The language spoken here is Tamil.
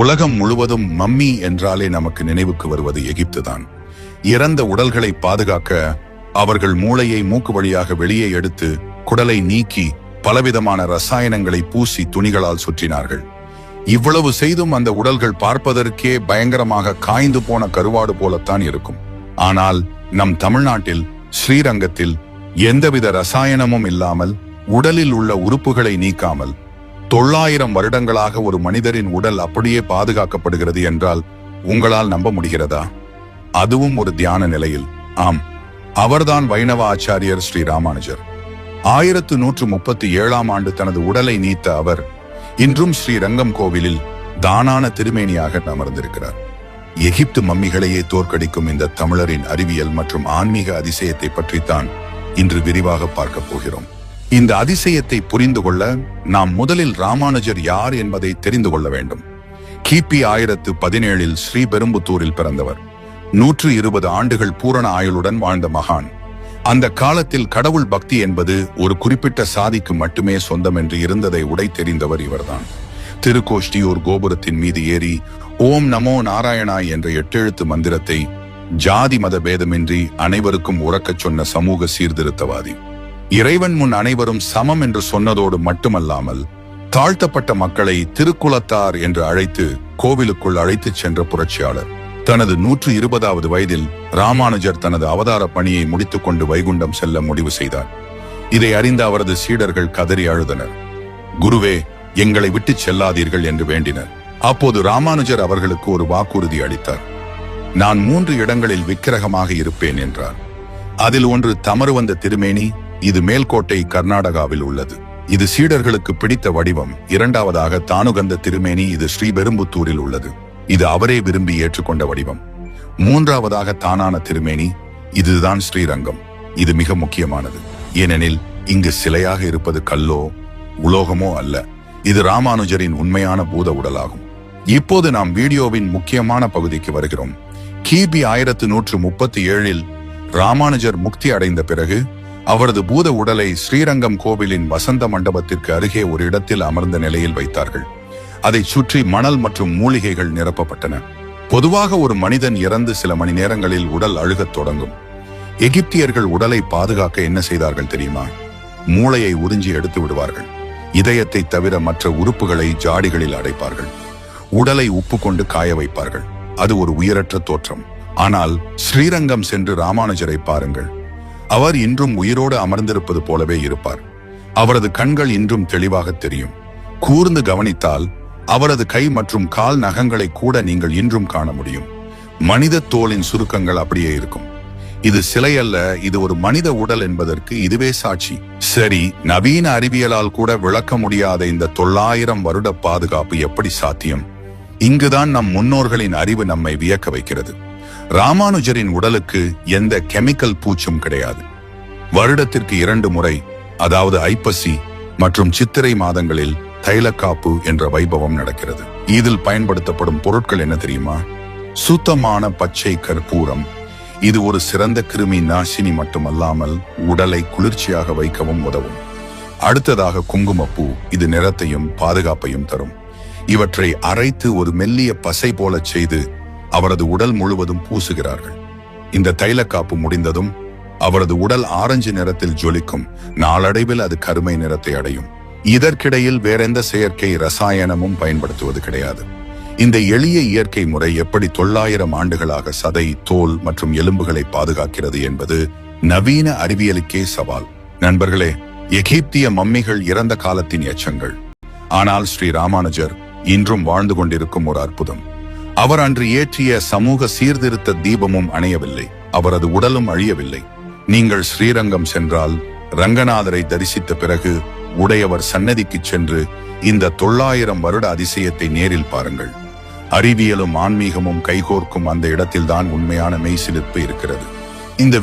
உலகம் முழுவதும் மம்மி என்றாலே நமக்கு நினைவுக்கு வருவது எகிப்து தான். இறந்த உடல்களை பாதுகாக்க அவர்கள் மூளையை மூக்கு வழியாக வெளியே எடுத்து குடலை நீக்கி பலவிதமான ரசாயனங்களை பூசி துணிகளால் சுற்றினார்கள். இவ்வளவு செய்தும் அந்த உடல்கள் பார்ப்பதற்கே பயங்கரமாக காய்ந்து போன கருவாடு போலத்தான் இருக்கும். ஆனால் நம் தமிழ்நாட்டில் ஸ்ரீரங்கத்தில் எந்தவித ரசாயனமும் இல்லாமல் உடலில் உள்ள உறுப்புகளை நீக்காமல் 900 வருடங்களாக ஒரு மனிதரின் உடல் அப்படியே பாதுகாக்கப்படுகிறது என்றால் உங்களால் நம்ப முடிகிறதா? அதுவும் ஒரு தியான நிலையில். ஆம், அவர்தான் வைணவ ஆச்சாரியர் ஸ்ரீ ராமானுஜர். 1137ஆம் ஆண்டு தனது உடலை நீத்த அவர் இன்றும் ஸ்ரீரங்கம் கோவிலில் தானான திருமேனியாக அமர்ந்திருக்கிறார். எகிப்து மம்மிகளையே தோற்கடிக்கும் இந்த தமிழரின் அறிவியல் மற்றும் ஆன்மீக அதிசயத்தை பற்றித்தான் இன்று விரிவாக பார்க்க போகிறோம். இந்த அதிசயத்தை புரிந்து கொள்ள நாம் முதலில் ராமானுஜர் யார் என்பதை தெரிந்து கொள்ள வேண்டும். கிபி 1017 ஸ்ரீபெரும்புத்தூரில் பிறந்தவர். 120 ஆண்டுகள் பூரண ஆயுளுடன் வாழ்ந்த மகான். அந்த காலத்தில் கடவுள் பக்தி என்பது ஒரு குறிப்பிட்ட சாதிக்கு மட்டுமே சொந்தம் என்று இருந்ததை உடை தெரிந்தவர் இவர்தான். திருக்கோஷ்டியூர் கோபுரத்தின் மீது ஏறி ஓம் நமோ நாராயணாய் என்ற 8 எழுத்து மந்திரத்தை ஜாதி மத பேதமின்றி அனைவருக்கும் உறக்கச் சொன்ன சமூக சீர்திருத்தவாதி. இறைவன் முன் அனைவரும் சமம் என்று சொன்னதோடு மட்டுமல்லாமல் தாழ்த்தப்பட்ட மக்களை திருக்குலத்தார் என்று அழைத்து கோவிலுக்குள் அழைத்துச் சென்ற புரட்சியாளர். தனது 120வது வயதில் ராமானுஜர் தனது அவதார பணியை முடித்துக் கொண்டு வைகுண்டம் செல்ல முடிவு செய்தார். இதை அறிந்த அவரது சீடர்கள் கதறி அழுதனர். குருவே, எங்களை விட்டு செல்லாதீர்கள் என்று வேண்டினர். அப்போது ராமானுஜர் அவர்களுக்கு ஒரு வாக்குறுதி அளித்தார். நான் 3 இடங்களில் விக்கிரகமாக இருப்பேன் என்றார். அதில் ஒன்று தமருவந்த திருமேனி, இது மேல்கோட்டை கர்நாடகாவில் உள்ளது. இது சீடர்களுக்கு பிடித்த வடிவம். 2வதாக தானுகந்த திருமேனி, இது ஸ்ரீபெரும்புத்தூரில் உள்ளது. இது அவரே விரும்பி ஏற்றுக்கொண்ட வடிவம். 3வதாக தானான திருமேனி, இதுதான் ஸ்ரீரங்கம். இது மிக முக்கியமானது. ஏனெனில் இங்கு சிலையாக இருப்பது கல்லோ உலோகமோ அல்ல. இது ராமானுஜரின் உண்மையான பூத உடலாகும். இப்போது நாம் வீடியோவின் முக்கியமான பகுதிக்கு வருகிறோம். கிபி 1137 ராமானுஜர் முக்தி அடைந்த பிறகு அவரது பூத உடலை ஸ்ரீரங்கம் கோவிலின் வசந்த மண்டபத்திற்கு அருகே ஒரு இடத்தில் அமர்ந்த நிலையில் வைத்தார்கள். அதை சுற்றி மணல் மற்றும் மூலிகைகள் நிரப்பப்பட்டன. பொதுவாக ஒரு மனிதன் இறந்து சில மணி நேரங்களில் உடல் அழுகத் தொடங்கும். எகிப்தியர்கள் உடலை பாதுகாக்க என்ன செய்தார்கள் தெரியுமா? மூளையை உறிஞ்சி எடுத்து விடுவார்கள். இதயத்தை தவிர மற்ற உறுப்புகளை ஜாடிகளில் அடைப்பார்கள். உடலை உப்பு கொண்டு காய வைப்பார்கள். அது ஒரு உயிரற்ற தோற்றம். ஆனால் ஸ்ரீரங்கம் சென்று ராமானுஜரை பாருங்கள். அவர் இன்றும் உயிரோடு அமர்ந்திருப்பது போலவே இருப்பார். அவரது கண்கள் இன்றும் தெளிவாக தெரியும். கூர்ந்து கவனித்தால் அவரது கை மற்றும் கால் நகங்களை கூட நீங்கள் இன்றும் காண முடியும். மனித தோலின் சுருக்கங்கள் அப்படியே இருக்கும். இது சிலை அல்ல, இது ஒரு மனித உடல் என்பதற்கு இதுவே சாட்சி. சரி, நவீன அறிவியலால் கூட விளக்க முடியாத இந்த 900 வருட பாதுகாப்பு எப்படி சாத்தியம்? இங்குதான் நம் முன்னோர்களின் அறிவு நம்மை வியக்க வைக்கிறது. ராமானுஜரின் உடலுக்கு எந்த கெமிக்கல் பூச்சும் கிடையாது. வருடத்திற்கு 2 முறை, அதாவது ஐப்பசி மற்றும் சித்திரை மாதங்களில் தைலக்காப்பு என்ற வைபவம் நடக்கிறது. இதில் பயன்படுத்தப்படும் பொருட்கள் என்ன தெரியுமா? சுத்தமான பச்சை கற்பூரம். இது ஒரு சிறந்த கிருமி நாசினி மட்டுமல்லாமல் உடலை குளிர்ச்சியாக வைக்கவும் உதவும். அடுத்ததாக குங்குமப்பூ. இது நிறத்தையும் பாதுகாப்பையும் தரும். இவற்றை அரைத்து ஒரு மெல்லிய பசை போல செய்து அவரது உடல் முழுவதும் பூசுகிறார்கள். இந்த தைலக்காப்பு முடிந்ததும் அவரது உடல் ஆரஞ்சு நிறத்தில் ஜொலிக்கும். நாளடைவில் அது கருமை நிறத்தை அடையும். இதற்கிடையில் வேறெந்த செயற்கை ரசாயனமும் பயன்படுத்துவது கிடையாது. இந்த எளிய இயற்கை முறை எப்படி 900 ஆண்டுகளாக சதை, தோல் மற்றும் எலும்புகளை பாதுகாக்கிறது என்பது நவீன அறிவியலுக்கே சவால். நண்பர்களே, எகிப்திய மம்மிகள் இறந்த காலத்தின் எச்சங்கள். ஆனால் ஸ்ரீ ராமானுஜர் இன்றும் வாழ்ந்து கொண்டிருக்கும் ஒரு அற்புதம். அவர் அன்று ஏற்றிய சமூக சீர்திருத்த தீபமும் அணையவில்லை. அவரது உடலும் அழியவில்லை. நீங்கள் ஸ்ரீரங்கம் சென்றால் ரங்கநாதரை தரிசித்த பிறகு உடையவர் சன்னதிக்கு சென்று இந்த 900 வருட அதிசயத்தை நேரில் பாருங்கள். அறிவியலும் ஆன்மீகமும் கைகோர்க்கும் அந்த இடத்தில்தான் உண்மையான மெய்சிலிர்ப்பு இருக்கிறது. இந்த